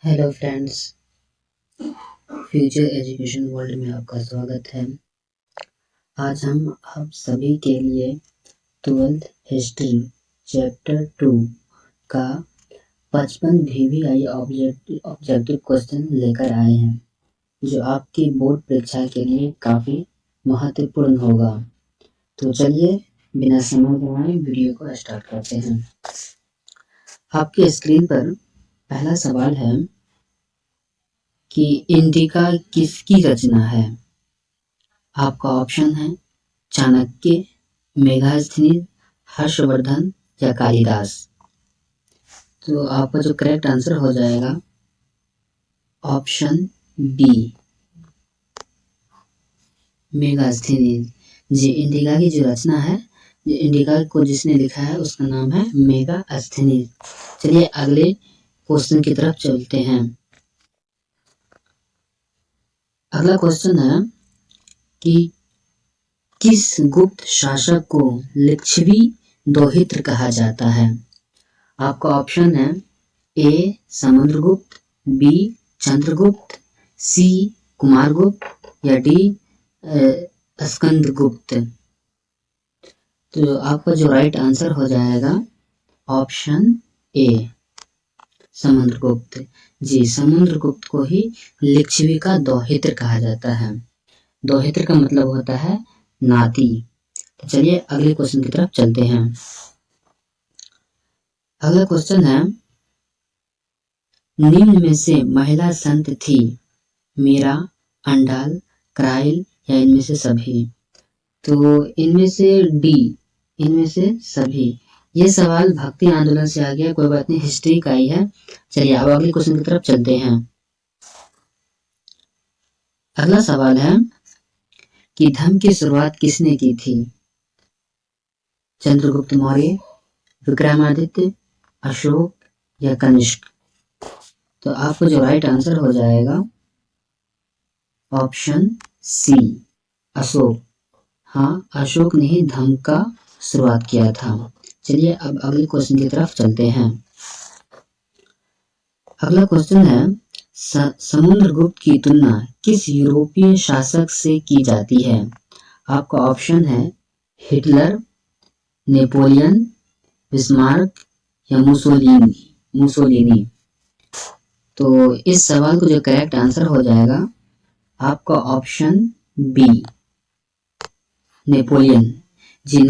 Hello friends, future education world में आपका स्वागत है। आज हम आप सभी के लिए 12th हिस्ट्री चैप्टर 2 का 55 VVI ऑब्जेक्टिव क्वेश्चन लेकर आए हैं, जो आपकी बोर्ड परीक्षा के लिए काफ़ी महत्वपूर्ण होगा। तो चलिए बिना समय गंवाए वीडियो को स्टार्ट करते हैं। आपकी स्क्रीन पर पहला सवाल है कि इंडिका किसकी रचना है। आपका ऑप्शन है चाणक्य, मेगास्थनीज, हर्षवर्धन या कालिदास। तो आपका जो करेक्ट आंसर हो जाएगा ऑप्शन बी, मेगास्थनीज। जी, इंडिका की जो रचना है, इंडिका को जिसने लिखा है उसका नाम है मेगास्थनीज। चलिए अगले क्वेश्चन की तरफ चलते हैं। अगला क्वेश्चन है कि किस गुप्त शासक को लिच्छवी दोहित्र कहा जाता है। आपका ऑप्शन है ए समुद्रगुप्त, बी चंद्रगुप्त, सी कुमारगुप्त या डी स्कंदगुप्त। तो आपका जो राइट आंसर हो जाएगा ऑप्शन ए समुद्रगुप्त। जी, समुद्रगुप्त को ही लिच्छवी का दोहित्र कहा जाता है। दोहित्र का मतलब होता है नाती। तो चलिए अगले क्वेश्चन की तरफ चलते हैं। अगला क्वेश्चन है निम्न में से महिला संत थी मीरा, अंडाल, क्राइल या इनमें से सभी। तो इनमें से डी, इनमें से सभी। ये सवाल भक्ति आंदोलन से आ गया, कोई बात नहीं, हिस्ट्री का ही है। चलिए अब अगले क्वेश्चन की तरफ चलते हैं। अगला सवाल है कि धर्म की शुरुआत किसने की थी। चंद्रगुप्त मौर्य, विक्रमादित्य, अशोक या कनिष्क। तो आपको जो राइट आंसर हो जाएगा ऑप्शन सी, अशोक। हाँ, अशोक ने ही धर्म का शुरुआत किया था। चलिए अब अगले क्वेश्चन की तरफ चलते हैं। अगला क्वेश्चन है समुद्रगुप्त की तुलना किस यूरोपीय शासक से की जाती है। आपका ऑप्शन है हिटलर, नेपोलियन, बिस्मार्क या मुसोलिनी। तो इस सवाल को जो करेक्ट आंसर हो जाएगा आपका ऑप्शन बी, नेपोलियन। जी,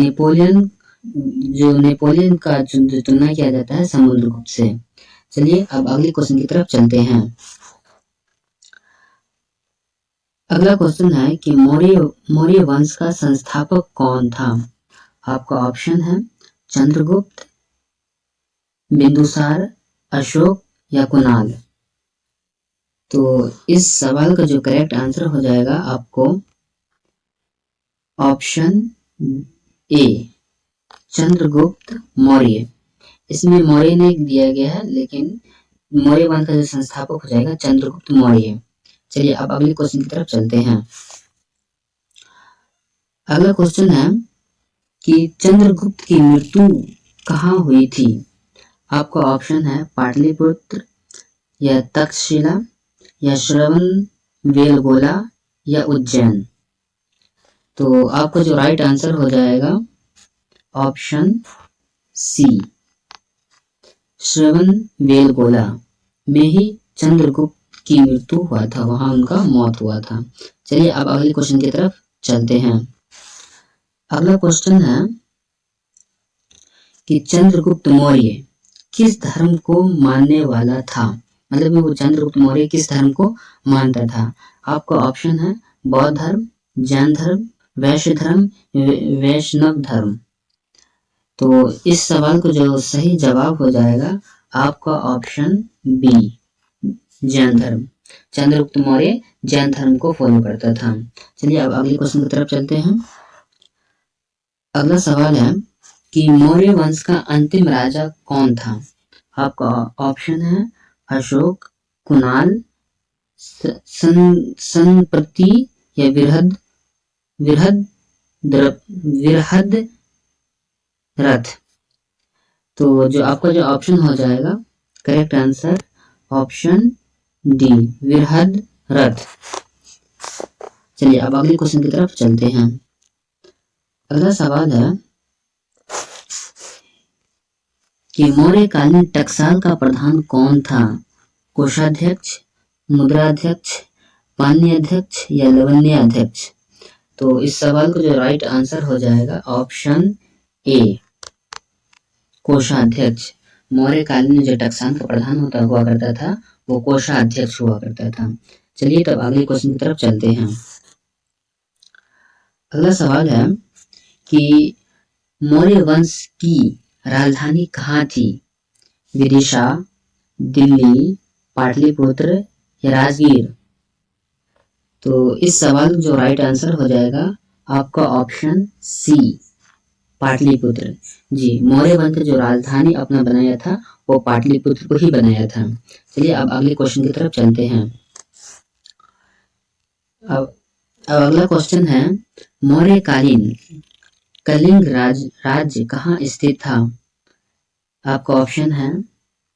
नेपोलियन का जो तुलना किया जाता है समुद्रगुप्त से। चलिए अब अगले क्वेश्चन की तरफ चलते हैं। अगला क्वेश्चन है कि मौर्य वंश का संस्थापक कौन था। आपका ऑप्शन है चंद्रगुप्त, बिंदुसार, अशोक या कुणाल। तो इस सवाल का जो करेक्ट आंसर हो जाएगा आपको ऑप्शन ए, चंद्रगुप्त मौर्य। इसमें मौर्य नहीं दिया गया है, लेकिन मौर्य वंश का जो संस्थापक हो जाएगा चंद्रगुप्त मौर्य। चलिए अब अगले क्वेश्चन की तरफ चलते हैं। अगला क्वेश्चन है कि चंद्रगुप्त की मृत्यु कहाँ हुई थी। आपका ऑप्शन है पाटलिपुत्र या तक्षशिला या श्रवण बेलगोला या उज्जैन। तो आपका जो राइट आंसर हो जाएगा ऑप्शन सी, श्रवण बेलगोला में ही चंद्रगुप्त की मृत्यु हुआ था, वहां उनका मौत हुआ था। चलिए अब अगले क्वेश्चन की तरफ चलते हैं। अगला क्वेश्चन है कि चंद्रगुप्त मौर्य किस धर्म को मानने वाला था। मतलब वो चंद्रगुप्त मौर्य किस धर्म को मानता था। आपका ऑप्शन है बौद्ध धर्म, जैन धर्म, वैश्य धर्म, वैष्णव धर्म। तो इस सवाल को जो सही जवाब हो जाएगा आपका ऑप्शन बी, जैन धर्म। चंद्रगुप्त मौर्य जैन धर्म को फॉलो करता था। चलिए अब अगले क्वेश्चन की तरफ चलते हैं। अगला सवाल है कि मौर्य वंश का अंतिम राजा कौन था। आपका ऑप्शन है अशोक, कुणाल, संप्रति या वृहद्रथ। तो जो आपका जो ऑप्शन हो जाएगा करेक्ट आंसर ऑप्शन डी विरहद रथ। चलिए अब अगले क्वेश्चन की तरफ चलते हैं। अगला सवाल है कि मौर्यकालीन टकसाल का प्रधान कौन था? कोषाध्यक्ष, मुद्राध्यक्ष, पान्याध्यक्ष या लवण्याध्यक्ष? तो इस सवाल को जो राइट आंसर हो जाएगा ऑप्शन ए कोषाध्यक्ष। मौर्यकालीन में जो टकसाल का प्रधान हुआ करता था वो कोषाध्यक्ष हुआ करता था। चलिए तब अगले क्वेश्चन की तरफ चलते हैं। अगला सवाल है कि मौर्य वंश की राजधानी कहाँ थी? विदिशा, दिल्ली, पाटलिपुत्र या राजगीर? तो इस सवाल जो राइट आंसर हो जाएगा आपका ऑप्शन सी पाटलिपुत्र। जी, मौर्य वंश जो राजधानी अपना बनाया था वो पाटलिपुत्र को ही बनाया था। चलिए अब अगले क्वेश्चन की तरफ चलते हैं। अब अगला क्वेश्चन है मौर्यकालीन कलिंग राज्य कहाँ स्थित था? आपका ऑप्शन है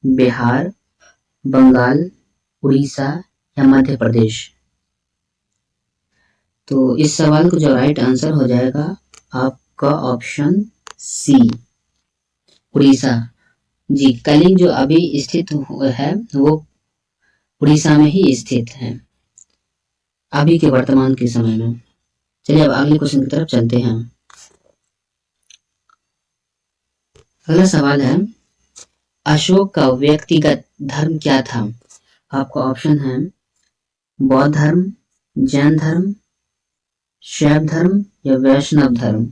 बिहार, बंगाल, उड़ीसा या मध्य प्रदेश? तो इस सवाल को जो राइट आंसर हो जाएगा आपका ऑप्शन सी उड़ीसा। जी, कलिंग जो अभी स्थित है वो उड़ीसा में ही स्थित है अभी के वर्तमान के समय में। चलिए अब अगले क्वेश्चन की तरफ चलते हैं। अगला सवाल है अशोक का व्यक्तिगत धर्म क्या था? आपका ऑप्शन है बौद्ध धर्म, जैन धर्म, शैव धर्म या वैष्णव धर्म?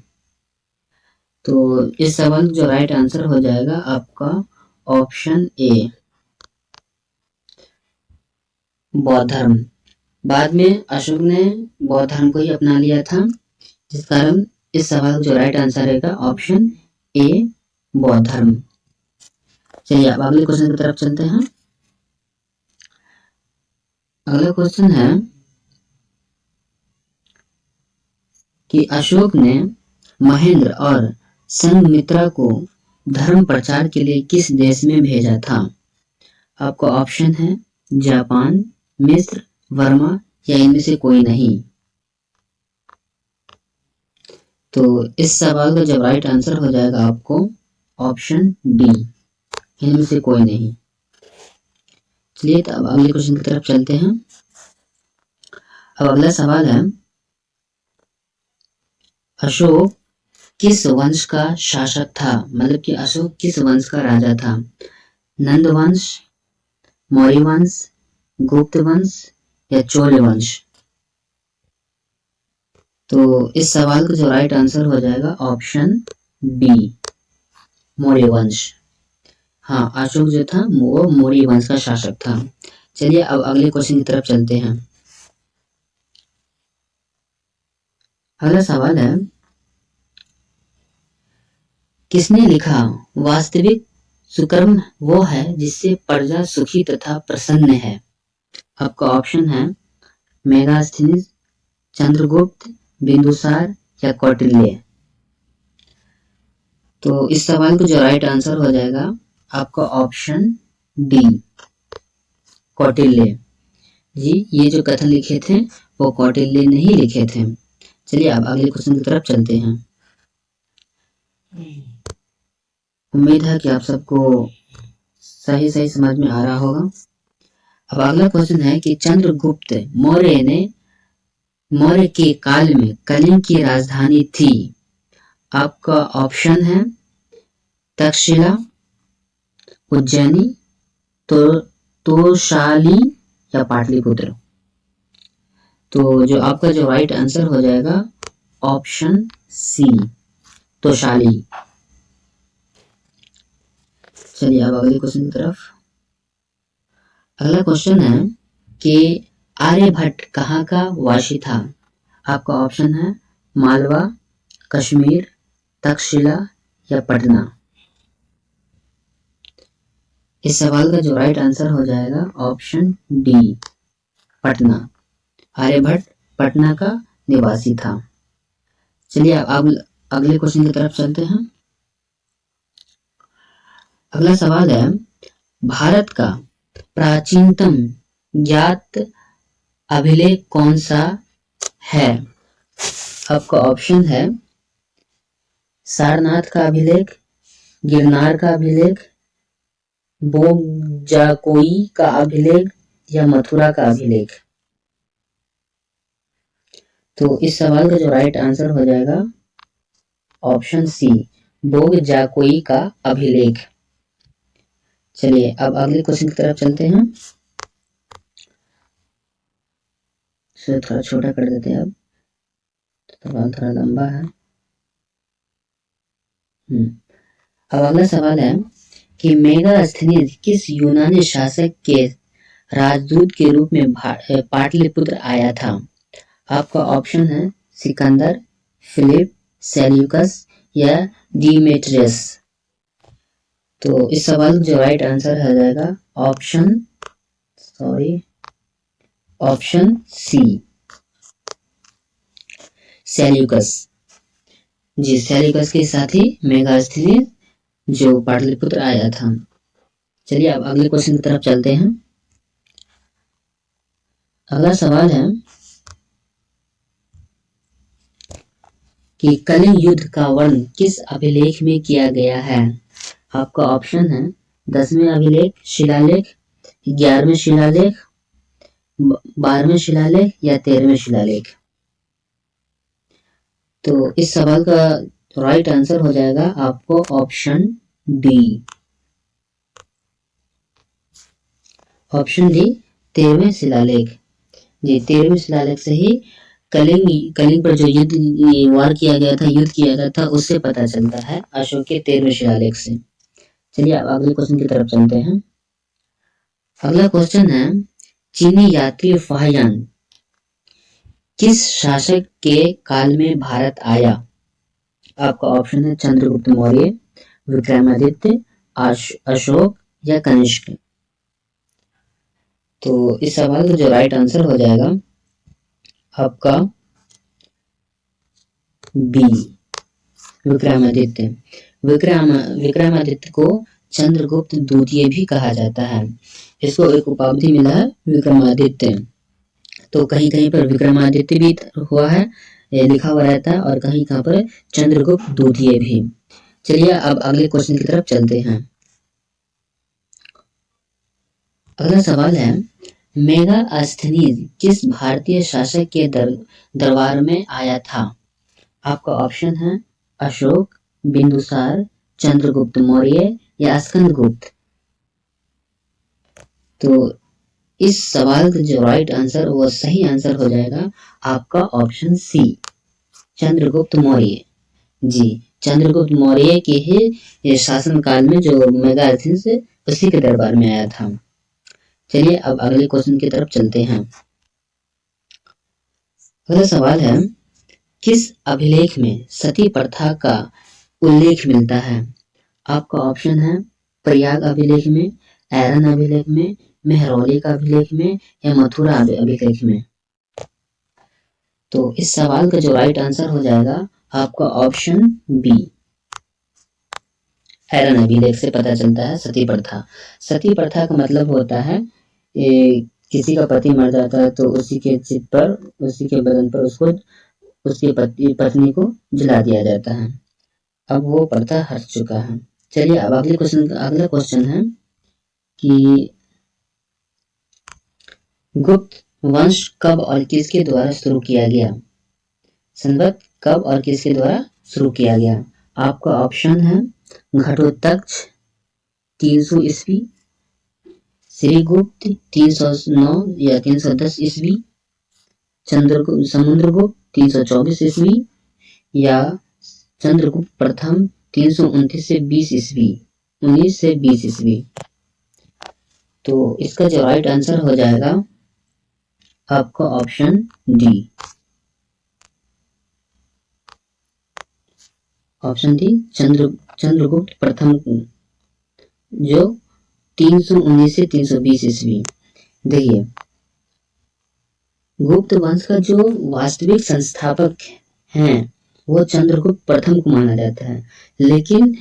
तो इस सवाल जो राइट आंसर हो जाएगा आपका ऑप्शन ए बौद्ध धर्म। बाद में अशोक ने बौद्ध धर्म को ही अपना लिया था, जिस कारण इस सवाल जो राइट आंसर रहेगा ऑप्शन ए बौद्ध धर्म। चलिए अब अगले क्वेश्चन की तरफ चलते हैं। अगला क्वेश्चन है कि अशोक ने महेंद्र और संघमित्रा को धर्म प्रचार के लिए किस देश में भेजा था? आपका ऑप्शन है जापान, मिस्र, वर्मा या इनमें से कोई नहीं? तो इस सवाल का जब राइट आंसर हो जाएगा आपको ऑप्शन डी इनमें से कोई नहीं। चलिए तो अब अगले क्वेश्चन की तरफ चलते हैं। अब अगला सवाल है अशोक किस वंश का शासक था? मतलब कि अशोक किस वंश का राजा था? नंद वंश, मौर्य वंश, गुप्त वंश या चोल वंश? तो इस सवाल का जो राइट आंसर हो जाएगा ऑप्शन बी मौर्य वंश। हाँ, अशोक जो था वो मौर्य वंश का शासक था। चलिए अब अगले क्वेश्चन की तरफ चलते हैं। अगला सवाल है किसने लिखा वास्तविक सुकर्म वो है जिससे प्रजा सुखी तथा प्रसन्न है? आपका ऑप्शन है मेगास्थनीज, चंद्रगुप्त, बिंदुसार या कौटिल्य? तो इस सवाल को जो राइट आंसर हो जाएगा आपका ऑप्शन डी कौटिल्य। जी, ये जो कथन लिखे थे वो कौटिल्य ने ही लिखे थे। चलिए अब अगले क्वेश्चन की तरफ चलते हैं। उम्मीद है कि आप सबको सही समझ में आ रहा होगा। अब अगला क्वेश्चन है कि चंद्रगुप्त मौर्य ने मौर्य के काल में कलिंग की राजधानी थी। आपका ऑप्शन है तक्षशिला, उज्जैनी, तोशाली या पाटलिपुत्र? तो जो आपका जो राइट आंसर हो जाएगा ऑप्शन सी तोशाली। चलिए अब अगले क्वेश्चन की तरफ। अगला क्वेश्चन है कि आर्यभट्ट कहाँ का वासी था? आपका ऑप्शन है मालवा, कश्मीर, तक्षशिला या पटना? इस सवाल का जो राइट आंसर हो जाएगा ऑप्शन डी पटना। आर्यभट्ट पटना का निवासी था। चलिए अब अगले क्वेश्चन की तरफ चलते हैं। अगला सवाल है भारत का प्राचीनतम ज्ञात अभिलेख कौन सा है? आपका ऑप्शन है सारनाथ का अभिलेख, गिरनार का अभिलेख, बोगजाकोई का अभिलेख या मथुरा का अभिलेख। तो इस सवाल का जो राइट आंसर हो जाएगा ऑप्शन सी, बोगजाकोई का अभिलेख। चलिए अब अगले क्वेश्चन की तरफ चलते हैं। इसे थोड़ा छोटा कर देते हैं। अब सवाल थोड़ा लंबा है। अब अगला सवाल है कि मेगास्थनीज किस यूनानी शासक के राजदूत के रूप में पाटलिपुत्र आया था? आपका ऑप्शन है सिकंदर, फिलिप, सेल्यूकस या डिमेट्रियस। तो इस सवाल का जो राइट आंसर हो जाएगा ऑप्शन सी, सेल्यूकस। जी, सेल्यूकस के साथ ही मेगास्थनीज जो पाटलिपुत्र आया था। चलिए अब अगले क्वेश्चन की तरफ चलते हैं। अगला सवाल है कि कलिंग युद्ध का वर्णन किस अभिलेख में किया गया है? आपका ऑप्शन है 10वें अभिलेख शिलालेख, 11वें शिलालेख, 12वें शिलालेख या 13वें शिलालेख। तो इस सवाल का राइट आंसर हो जाएगा आपको ऑप्शन डी, 13वें शिलालेख। जी, 13वें शिलालेख से ही कलिंग पर जो वार किया गया था, युद्ध किया गया था, उससे पता चलता है, अशोक के 13वें शिलालेख से। चलिए अब अगले क्वेश्चन की तरफ चलते हैं। अगला क्वेश्चन है चीनी यात्री फाहियान किस शासक के काल में भारत आया? आपका ऑप्शन है चंद्रगुप्त मौर्य, विक्रमादित्य, अशोक या कनिष्क। तो इस सवाल का जो राइट आंसर हो जाएगा आपका बी, विक्रमादित्य। विक्रमादित्य को चंद्रगुप्त द्वितीय भी कहा जाता है। इसको एक उपाधि मिला है विक्रमादित्य। तो कहीं कहीं पर विक्रमादित्य भी हुआ है, लिखा हुआ रहता है, और कहीं कहीं पर चंद्रगुप्त द्वितीय भी। चलिए अब अगले क्वेश्चन की तरफ चलते हैं। अगला सवाल है मेगास्थनीज किस भारतीय शासक के दरबार में आया था? आपका ऑप्शन है अशोक, बिंदुसार, चंद्रगुप्त मौर्य या स्कंदगुप्त। तो इस सवाल का जो राइट आंसर, वो सही आंसर हो जाएगा आपका ऑप्शन सी, चंद्रगुप्त मौर्य। जी, चंद्रगुप्त मौर्य के ही शासन काल में जो मेगास्थनीज उसी के दरबार में आया था। चलिए अब अगले क्वेश्चन की तरफ चलते हैं। अगला सवाल है किस अभिलेख में सती प्रथा का उल्लेख मिलता है? आपका ऑप्शन है प्रयाग अभिलेख में, ऐरन अभिलेख में, मेहरौली का अभिलेख में या मथुरा अभिलेख में। तो इस सवाल का जो राइट आंसर हो जाएगा आपका ऑप्शन बी, ऐरन अभिलेख से पता चलता है सती प्रथा। सती प्रथा का मतलब होता है किसी का पति मर जाता है तो उसी के चित पर, उसी के बदन पर उसको, उसकी पत्नी को जला दिया जाता है। अब वो प्रथा हट चुका है। चलिए अब अगला क्वेश्चन है कि गुप्त वंश कब और किसके द्वारा शुरू किया गया? संवत कब और किसके द्वारा शुरू किया गया? आपका ऑप्शन है घटोत्कच 300 ईस्वी, श्रीगुप्त 309 या 310 ईस्वी, समुद्रगुप्त 324 ईस्वी या चंद्रगुप्त प्रथम 329 से 20 ईस्वी, 19 से 20 ईस्वी। तो इसका जो राइट आंसर हो जाएगा आपका option D, option D, Chandragupta प्रथम जो 319 से 320 ईस्वी। देखिए, गुप्त वंश का जो वास्तविक संस्थापक हैं वो चंद्रगुप्त प्रथम को माना जाता है, लेकिन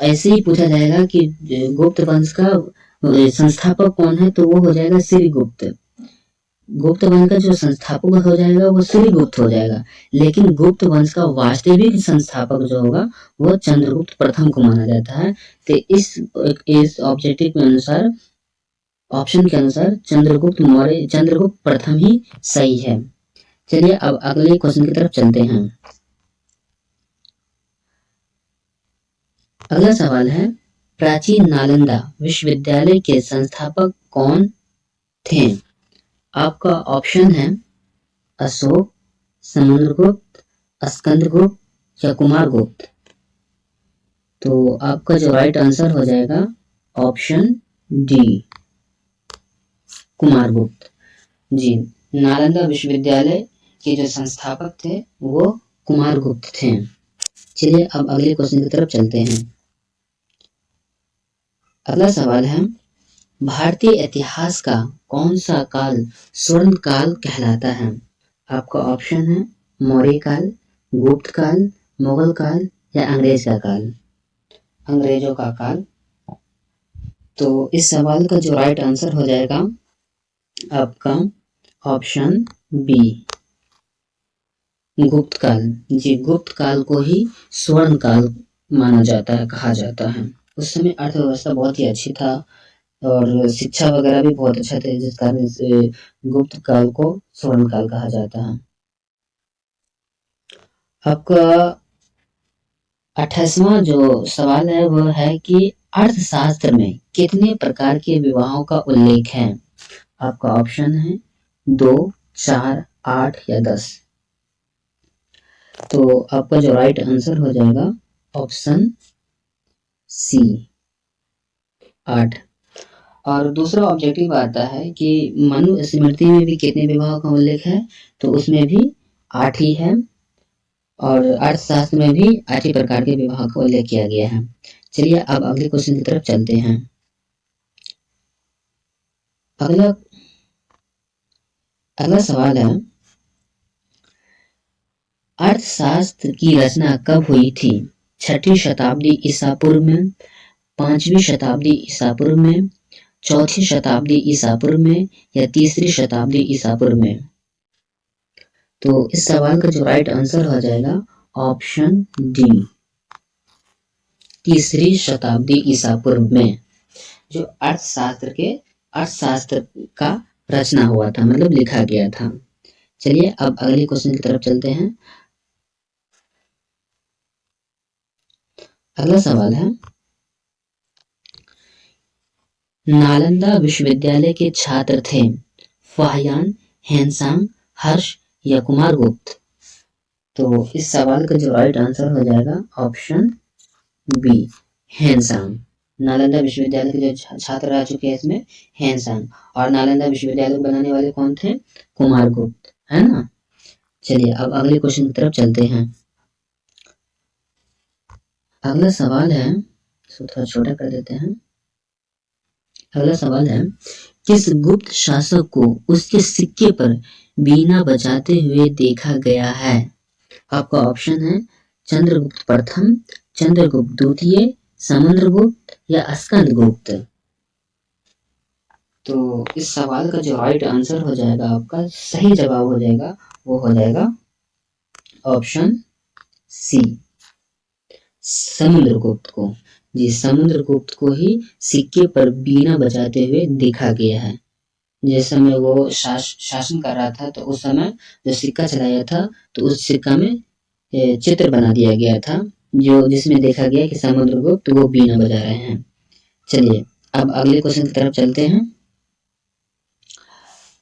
ऐसे ही पूछा जाएगा कि गुप्त वंश का संस्थापक कौन है, तो वो हो जाएगा श्रीगुप्त। गुप्त वंश का जो संस्थापक हो जाएगा वो श्रीगुप्त हो जाएगा, लेकिन गुप्त वंश का वास्तविक संस्थापक जो होगा वो चंद्रगुप्त प्रथम को माना जाता है। तो इस ऑब्जेक्टिव के अनुसार, ऑप्शन के अनुसार चंद्रगुप्त प्रथम ही सही है। चलिए अब अगले क्वेश्चन की तरफ चलते हैं। अगला सवाल है, प्राचीन नालंदा विश्वविद्यालय के संस्थापक कौन थे? आपका ऑप्शन है अशोक, समुद्रगुप्त, स्कंदगुप्त या कुमारगुप्त। तो आपका जो राइट आंसर हो जाएगा ऑप्शन डी, कुमारगुप्त जी। नालंदा विश्वविद्यालय के जो संस्थापक थे वो कुमारगुप्त थे। चलिए अब अगले क्वेश्चन की तरफ चलते हैं। अगला सवाल है, भारतीय इतिहास का कौन सा काल स्वर्ण काल कहलाता है? आपका ऑप्शन है मौर्य काल, गुप्त काल, मुगल काल या अंग्रेज का काल, अंग्रेजों का काल। तो इस सवाल का जो राइट आंसर हो जाएगा आपका ऑप्शन बी, गुप्त काल जी। गुप्त काल को ही स्वर्ण काल माना जाता है, कहा जाता है। उस समय अर्थव्यवस्था बहुत ही अच्छी था और शिक्षा वगैरह भी बहुत अच्छा थे, जिस कारण से गुप्त काल को स्वर्ण काल कहा जाता है। आपका 28वां जो सवाल है वह है कि अर्थशास्त्र में कितने प्रकार के विवाहों का उल्लेख है? आपका ऑप्शन है 2, 4, 8 या 10। तो आपका जो राइट आंसर हो जाएगा ऑप्शन सी, 8। और दूसरा ऑब्जेक्टिव आता है कि मनुस्मृति में भी कितने विवाहों का उल्लेख है? तो उसमें भी 8 ही है और अर्थशास्त्र में भी 8 ही प्रकार के विवाह का उल्लेख किया गया है। चलिए अब अगले क्वेश्चन की तरफ चलते हैं। अगला सवाल है, अर्थशास्त्र की रचना कब हुई थी? 6वीं शताब्दी ईसा पूर्व में, 5वीं शताब्दी ईसा पूर्व में, 4वीं शताब्दी ईसा पूर्व में या 3री शताब्दी ईसा पूर्व में? तो इस सवाल का जो राइट आंसर हो जाएगा ऑप्शन डी, 3री शताब्दी ईसा पूर्व में जो अर्थशास्त्र का रचना हुआ था, मतलब लिखा गया था। चलिए अब अगले क्वेश्चन की तरफ चलते हैं। अगला सवाल है, नालंदा विश्वविद्यालय के छात्र थे फाहियान, हेनसांग, हर्ष या कुमारगुप्त? तो इस सवाल का जो राइट आंसर हो जाएगा ऑप्शन बी, हेनसांग। नालंदा विश्वविद्यालय के जो छात्र रह चुके हैं इसमें हेनसांग, और नालंदा विश्वविद्यालय को बनाने वाले कौन थे? कुमारगुप्त, है ना। चलिए अब अगले क्वेश्चन की तरफ चलते हैं। अगला सवाल है, थोड़ा छोटा कर देते हैं। अगला सवाल है, किस गुप्त शासक को उसके सिक्के पर बीना बजाते हुए देखा गया है? आपका ऑप्शन है चंद्रगुप्त प्रथम, चंद्रगुप्त द्वितीय, समुद्रगुप्त या स्कंदगुप्त? तो इस सवाल का जो राइट आंसर हो जाएगा, आपका सही जवाब हो जाएगा, वो हो जाएगा ऑप्शन सी, समुद्रगुप्त को जी। समुद्रगुप्त को ही सिक्के पर बीना बजाते हुए देखा गया है। जिस समय वो शासन कर रहा था तो उस समय जो सिक्का चलाया था तो उस सिक्का में चित्र बना दिया गया था, जो जिसमें देखा गया कि समुद्रगुप्त वो बीना बजा रहे हैं। चलिए अब अगले क्वेश्चन की तरफ चलते हैं।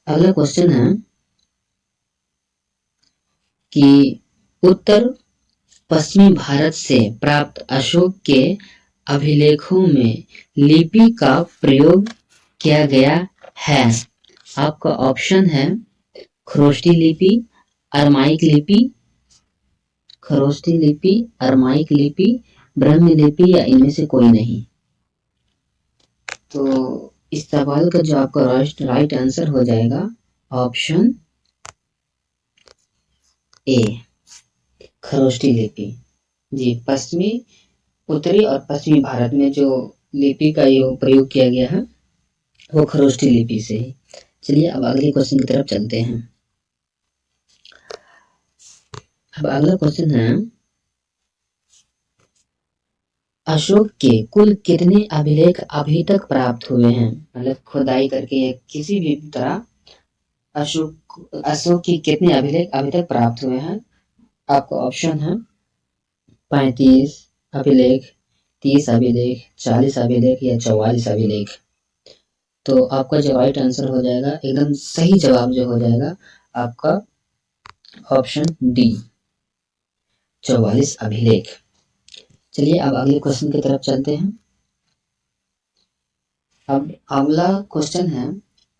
अगला क्वेश्चन है कि उत्तर पश्चिमी भारत से प्राप्त अशोक के अभिलेखों में लिपि का प्रयोग किया गया है। आपका ऑप्शन है खरोष्टी लिपि, अरमाइक लिपि, खरोष्टी लिपि, अरमाइक लिपि, ब्राह्मी लिपि या इनमें से कोई नहीं। तो इस सवाल का जो आपका राइट आंसर हो जाएगा ऑप्शन ए, खरोष्टी लिपि जी। उत्तरी और पश्चिमी भारत में जो लिपि का प्रयोग किया गया है वो खरोष्ठी लिपि से ही। चलिए अब अगले क्वेश्चन की तरफ चलते हैं। अब अगला क्वेश्चन है, अशोक के कुल कितने अभिलेख अभी तक प्राप्त हुए हैं? मतलब खुदाई करके या किसी भी तरह अशोक की कितने अभिलेख अभी तक प्राप्त हुए हैं? आपको ऑप्शन है 35 अभिलेख, 30 अभिलेख, 40 अभिलेख या 44 अभिलेख। तो आपका जो राइट आंसर हो जाएगा, एकदम सही जवाब जो हो जाएगा आपका ऑप्शन डी, 44 अभिलेख। चलिए अब अगले क्वेश्चन की तरफ चलते हैं। अब अगला क्वेश्चन है,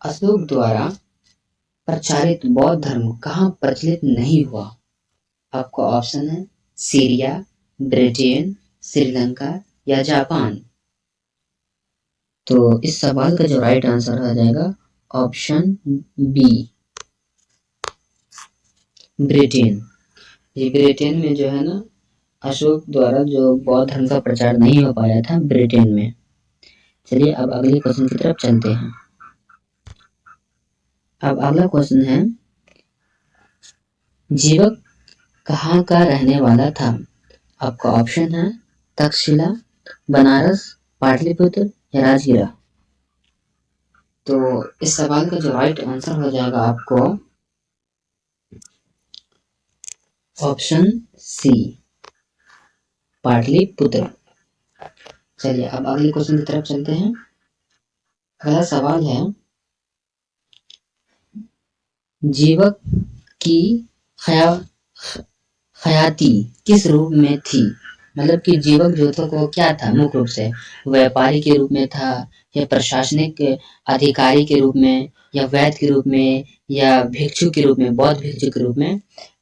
अशोक द्वारा प्रचारित बौद्ध धर्म कहाँ प्रचलित नहीं हुआ? आपको ऑप्शन है सीरिया, ब्रिटेन, श्रीलंका या जापान। तो इस सवाल का जो राइट आंसर आ जाएगा ऑप्शन बी, ब्रिटेन। ये ब्रिटेन में जो है ना, अशोक द्वारा जो बौद्ध धर्म का प्रचार नहीं हो पाया था ब्रिटेन में। चलिए अब अगले क्वेश्चन की तरफ चलते हैं। अब अगला क्वेश्चन है, जीवक कहाँ का रहने वाला था? आपका ऑप्शन है तक्षशिला, बनारस, पाटलिपुत्र या राजगीर। तो इस सवाल का जो राइट आंसर हो जाएगा आपको ऑप्शन सी, पाटलिपुत्र। चलिए अब अगले क्वेश्चन की तरफ चलते हैं। अगला सवाल है, जीवक की खयाती किस रूप में थी? मतलब कि जीवक जो था वो क्या था? मुख्य रूप से व्यापारी के रूप में था, या प्रशासनिक अधिकारी के रूप में, या वैद्य के रूप में, या भिक्षु के रूप में, बौद्ध भिक्षु के रूप में?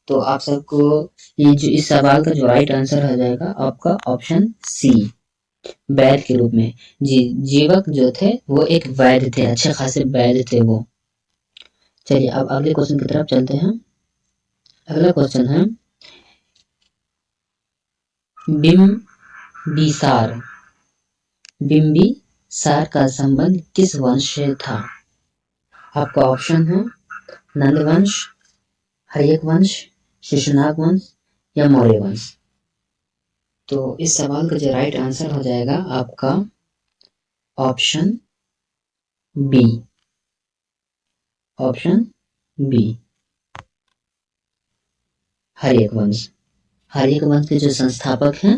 तो आप सबको ये जो इस सवाल का जो राइट आंसर हो जाएगा आपका ऑप्शन सी, वैद्य के रूप में। जीवक जो थे वो एक वैद्य थे, अच्छे खासे वैद्य थे वो। चलिए अब अगले क्वेश्चन की तरफ चलते हैं। अगला क्वेश्चन है, बिम्बिसार का संबंध किस वंश से था? आपका ऑप्शन है नंद वंश, हर्यक वंश, शिशुनाग वंश या मौर्य वंश। तो इस सवाल का जो राइट आंसर हो जाएगा आपका option B, option B, Haryanka वंश। हर्यक वंश के जो संस्थापक हैं,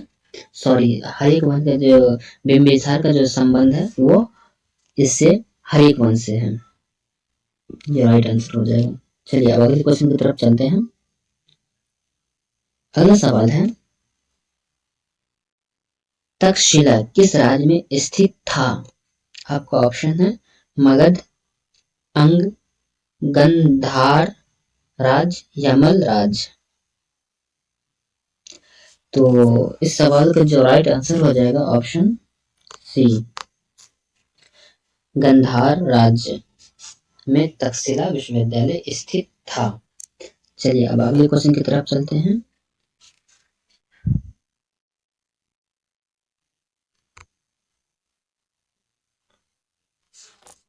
हर्यक वंश का जो बिम्बिसार का जो संबंध है वो इससे हर्यक वंश से है। ये राइट आंसर हो जाएगा। चलिए अब अगले क्वेश्चन की तरफ चलते हैं। अगला सवाल है, तक्षशिला किस राज्य में स्थित था? आपका ऑप्शन है मगध, अंग, गंधार राज या मल राज। तो इस सवाल का जो राइट आंसर हो जाएगा ऑप्शन सी, गंधार राज्य में तक्षशिला विश्वविद्यालय स्थित था। चलिए अब अगले क्वेश्चन की तरफ चलते हैं।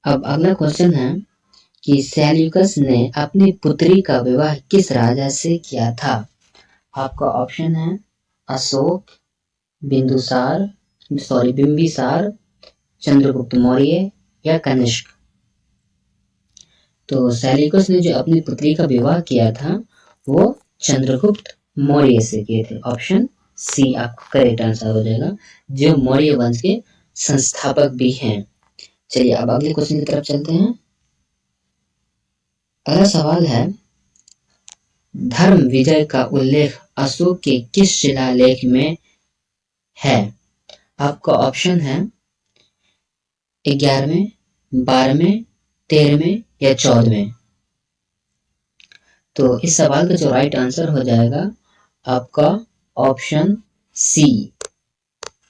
अब अगला क्वेश्चन है कि सेल्यूकस ने अपनी पुत्री का विवाह किस राजा से किया था? आपका ऑप्शन है अशोक, बिंबिसार, चंद्रगुप्त मौर्य या कनिष्क। तो सेल्यूकस ने जो अपनी पुत्री का विवाह किया था वो चंद्रगुप्त मौर्य से किए थे। ऑप्शन सी आपका करेक्ट आंसर हो जाएगा, जो मौर्य वंश के संस्थापक भी हैं। चलिए अब अगले क्वेश्चन की तरफ चलते हैं। अगला सवाल है, धर्म विजय का उल्लेख अशोक के किस शिलालेख में है? आपका ऑप्शन है 11वें, 12वें, 13वें या 14वें। तो इस सवाल का जो राइट आंसर हो जाएगा आपका ऑप्शन सी,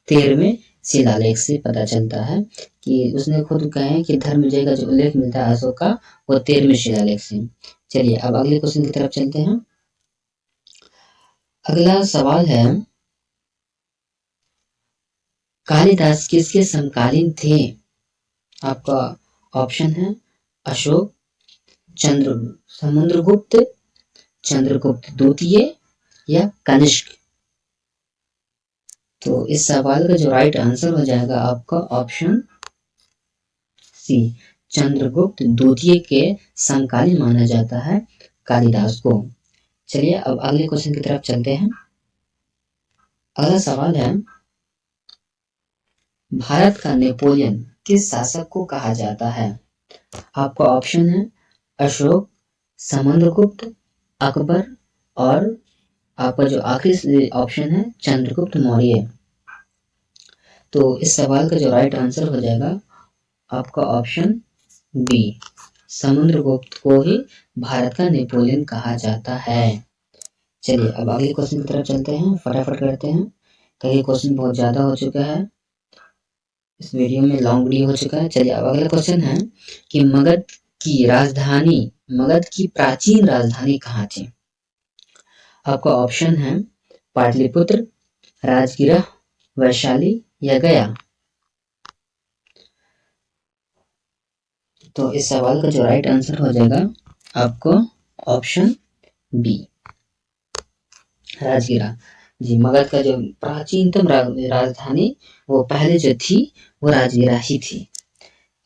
13वें शिलालेख से पता चलता है कि उसने खुद कहे कि धर्म विजय का जो उल्लेख मिलता है अशोक का वो 13वें शिलालेख से। चलिए अब अगले क्वेश्चन की तरफ चलते हैं। अगला सवाल है, कालिदास किसके समकालीन थे? आपका ऑप्शन है अशोक, समुद्रगुप्त, चंद्रगुप्त द्वितीय या कनिष्क। तो इस सवाल का जो राइट आंसर हो जाएगा आपका ऑप्शन सी, चंद्रगुप्त द्वितीय के समकालीन माना जाता है कालिदास को। चलिए अब अगले क्वेश्चन की तरफ चलते हैं। अगला सवाल है, भारत का नेपोलियन किस शासक को कहा जाता है? आपका ऑप्शन है अशोक, समुद्रगुप्त, अकबर और आपका जो आखिरी ऑप्शन है चंद्रगुप्त मौर्य। तो इस सवाल का जो राइट आंसर हो जाएगा आपका ऑप्शन बी, समुद्रगुप्त को ही भारत का नेपोलियन कहा जाता है। चलिए अब अगले क्वेश्चन की तरफ चलते हैं, फटाफट करते हैं, कई क्वेश्चन बहुत ज्यादा हो चुका है, इस वीडियो में लॉन्ग वीडियो हो चुका है। चलिए अब अगला क्वेश्चन है कि मगध की प्राचीन राजधानी कहाँ थी? आपका ऑप्शन है पाटलिपुत्र, राजगिरा, वैशाली या गया। तो इस सवाल का जो राइट आंसर हो जाएगा आपको ऑप्शन बी, राजगिरा। जी, मगध का जो प्राचीनतम राजधानी वो पहले जो थी वो राजगिरा ही थी,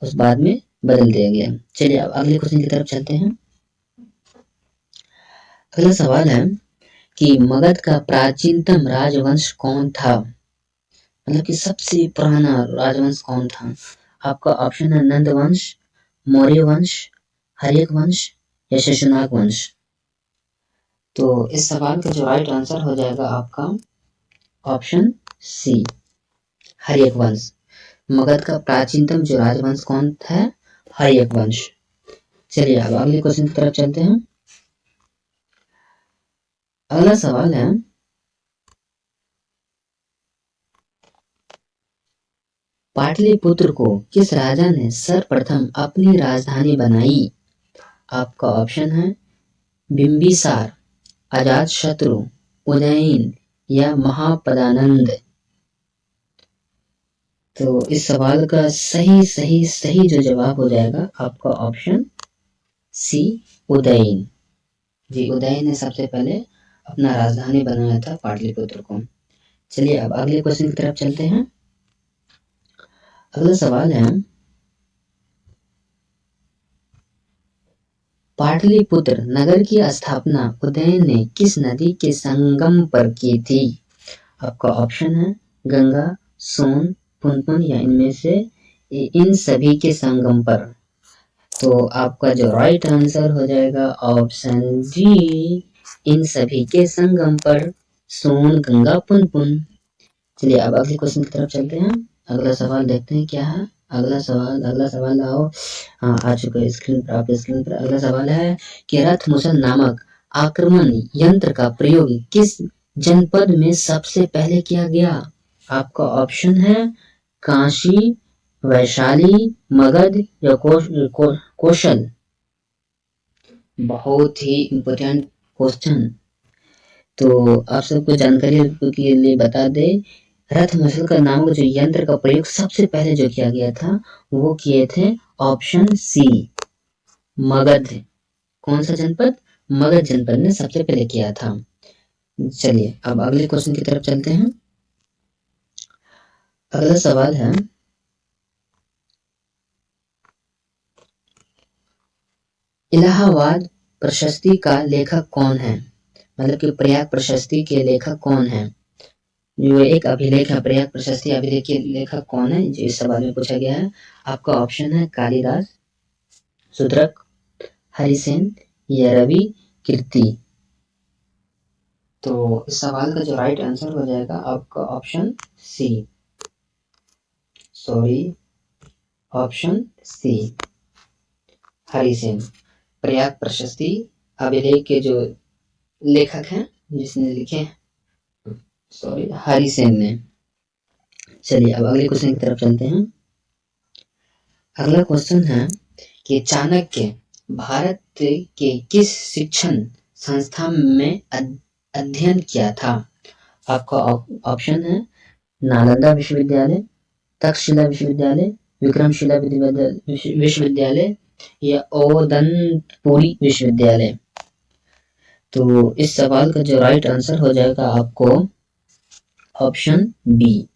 उस बाद में बदल दिया गया। चलिए अब अगले क्वेश्चन की तरफ चलते हैं। अगला सवाल है कि मगध का प्राचीनतम राजवंश कौन था? मतलब कि सबसे पुराना राजवंश कौन था? आपका ऑप्शन है नंद वंश, मौर्य वंश, हर्यक वंश या शशनाग वंश। तो इस सवाल का जो राइट आंसर हो जाएगा आपका ऑप्शन सी, हर्यक वंश। मगध का प्राचीनतम जो राजवंश कौन था? हर्यक वंश। चलिए अब अगले क्वेश्चन की तरफ चलते हैं। अगला सवाल है, पाटलिपुत्र को किस राजा ने सर्वप्रथम अपनी राजधानी बनाई? आपका ऑप्शन है बिंबिसार, अजातशत्रु, उदयन या महापदानंद। तो इस सवाल का सही जो जवाब हो जाएगा आपका ऑप्शन सी, उदयन। जी, उदयन ने सबसे पहले अपना राजधानी बनाया था पाटलिपुत्र को। चलिए अब अगले क्वेश्चन की तरफ चलते हैं। अगला सवाल है, पाटलिपुत्र नगर की स्थापना उदयन ने किस नदी के संगम पर की थी? आपका ऑप्शन है गंगा, सोन, पुनपुन या इनमें से इन सभी के संगम पर। तो आपका जो राइट आंसर हो जाएगा ऑप्शन डी, इन सभी के संगम पर, सोन, गंगा, पुनपुन। चलिए अब अगले क्वेश्चन की तरफ चलते हैं। अगला सवाल देखते हैं क्या है। अगला सवाल आओ, हाँ आ चुका है स्क्रीन पर, आपके स्क्रीन पर। अगला सवाल है कि रथ मुसल नामक आक्रमण यंत्र का प्रयोग किस जनपद में सबसे पहले किया गया? आपका ऑप्शन है काशी, वैशाली, मगध या कौशल। बहुत ही इम्पोर्टेंट क्वेश्चन। तो आप सबको जानकारी के लिए बता दे, रथ मुसल का नामक जो यंत्र का प्रयोग सबसे पहले जो किया गया था वो किए थे ऑप्शन सी, मगध। कौन सा जनपद? मगध जनपद ने सबसे पहले किया था। चलिए अब अगले क्वेश्चन की तरफ चलते हैं। अगला सवाल है, इलाहाबाद प्रशस्ति का लेखक कौन है? मतलब कि प्रयाग प्रशस्ति के लेखक कौन है? जो एक अभिलेख है, प्रयाग प्रशस्ति अभिलेख के लेखक कौन है, जो इस सवाल में पूछा गया है। आपका ऑप्शन है कालिदास, शूद्रक, हरिसेन या रवि कीर्ति। तो इस सवाल का जो राइट आंसर हो जाएगा आपका option C, option C, Harisena. Prayag प्रशस्ति अभिलेख के जो लेखक हैं, जिसने लिखे हरिसेन ने। चलिए अब अगले क्वेश्चन की तरफ चलते हैं। अगला क्वेश्चन है कि चाणक्य भारत के किस शिक्षण संस्था में अध्ययन किया था? आपका ऑप्शन है नालंदा विश्वविद्यालय, तक्षशिला विश्वविद्यालय, विक्रमशिला विश्वविद्यालय या ओदनपुरी विश्वविद्यालय। तो इस सवाल का जो राइट आंसर हो जाएगा आपको ऑप्शन बी,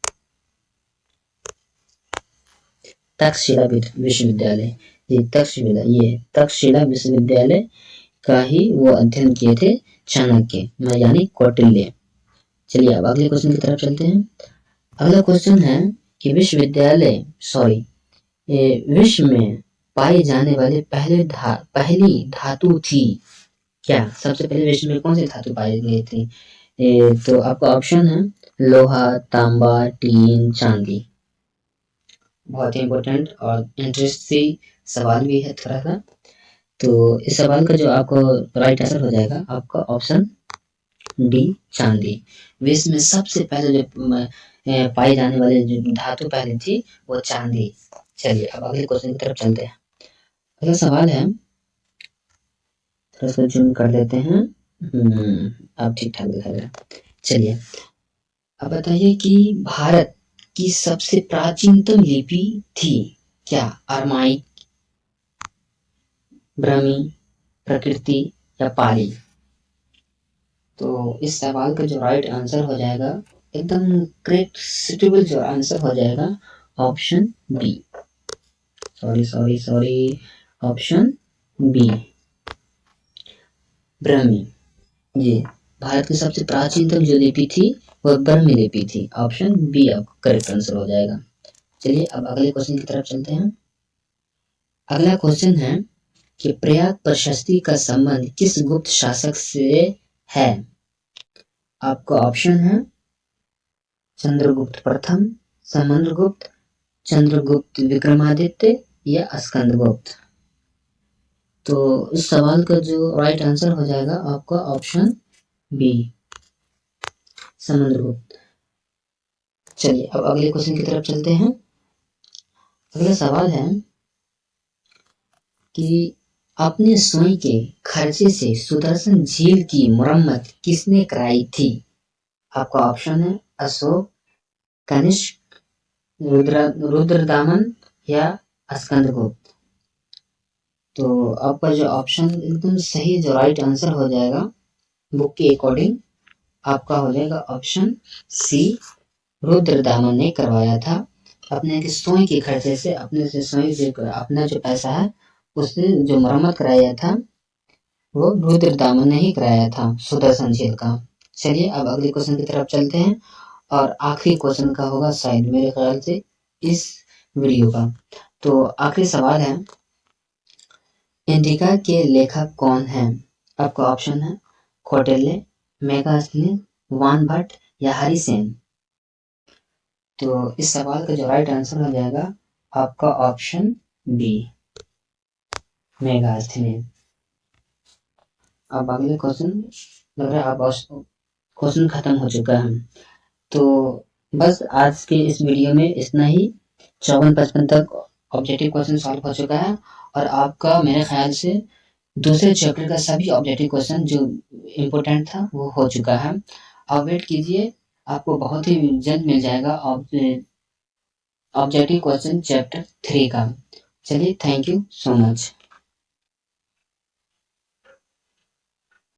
तक्षशिला विश्वविद्यालय। ये तक्षशिला विश्वविद्यालय का ही वो अध्ययन किए थे चाणक्य यानी कौटिल्य। चलिए अब अगले क्वेश्चन की तरफ चलते हैं। अगला क्वेश्चन है कि विश्व में पाई जाने वाली पहली धातु थी क्या? सबसे पहले विश्व में कौन सी धातु पाई गई थी? तो आपका ऑप्शन है लोहा, तांबा, टीन, चांदी। बहुत ही इंपॉर्टेंट और इंटरेस्टिंग सवाल भी है थोड़ा सा। तो इस सवाल का जो आपको राइट आंसर हो जाएगा आपका ऑप्शन डी, चांदी। विश्व में सबसे पहले जो पाई जाने वाली जो धातु पहले थी वो चांदी। चलिए अब अगले क्वेश्चन की तरफ चलते हैं। अगला सवाल है, थोड़ा सा जूम कर लेते हैं। अब ठीक ठाक दिखा रहा है। चलिए अब बताइए कि भारत की सबसे प्राचीनतम लिपि थी क्या? अरमाइक, ब्राह्मी, प्रकृति या पाली? तो इस सवाल का जो राइट आंसर हो जाएगा एकदम करेक्ट सुटेबल जो आंसर हो जाएगा option B. Sorry option B, Brahmi. जी, भारत की सबसे प्राचीनतम जो लिपि थी वह ब्राह्मी लिपि थी। ऑप्शन बी आपका करेक्ट आंसर हो जाएगा। चलिए अब अगले क्वेश्चन की तरफ चलते हैं। अगला क्वेश्चन है कि प्रयाग प्रशस्ति का संबंध किस गुप्त शासक से है? आपका ऑप्शन है चंद्रगुप्त प्रथम, समुद्रगुप्त, चंद्रगुप्त विक्रमादित्य या स्कंदगुप्त। तो इस सवाल का जो राइट आंसर हो जाएगा आपका ऑप्शन बी, समुद्रगुप्त। चलिए अब अगले क्वेश्चन की तरफ चलते हैं। अगला सवाल है कि अपने स्वयं के खर्चे से सुदर्शन झील की मरम्मत किसने कराई थी? आपका ऑप्शन है अशोक, कनिष्क, रुद्रदामन या स्कंदगुप्त। तो आपका जो ऑप्शन एकदम सही जो राइट आंसर हो जाएगा बुक के अकॉर्डिंग आपका हो जाएगा ऑप्शन सी, रुद्रदामन ने करवाया था। अपने स्वयं के खर्चे से, अपने से स्वयं से अपना जो पैसा है उसने जो मरम्मत कराया था वो रुद्रदामन ने ही कराया था सुदर्शन झील का। चलिए अब अगले क्वेश्चन की तरफ चलते हैं और आखिरी क्वेश्चन का होगा शायद मेरे ख्याल से इस वीडियो का। तो आखिरी सवाल है, इंडिका के लेखक कौन है? आपका ऑप्शन है कौटिल्य, मेगास्थनी, वानभट्ट या हरिसेन। तो इस सवाल का जो राइट आंसर हो जाएगा आपका ऑप्शन बी, मेगास्थनी। अब अगले क्वेश्चन लग रहा है आप क्वेश्चन खत्म हो चुका है। तो बस आज के इस वीडियो में इतना ही। 54-55 तक ऑब्जेक्टिव क्वेश्चन सॉल्व हो चुका है और आपका मेरे ख्याल से दूसरे चैप्टर का सभी ऑब्जेक्टिव क्वेश्चन जो इम्पोर्टेंट था वो हो चुका है। आप वेट कीजिए, आपको बहुत ही जल्द मिल जाएगा ऑब्जेक्टिव क्वेश्चन चैप्टर 3 का। चलिए थैंक यू सो मच।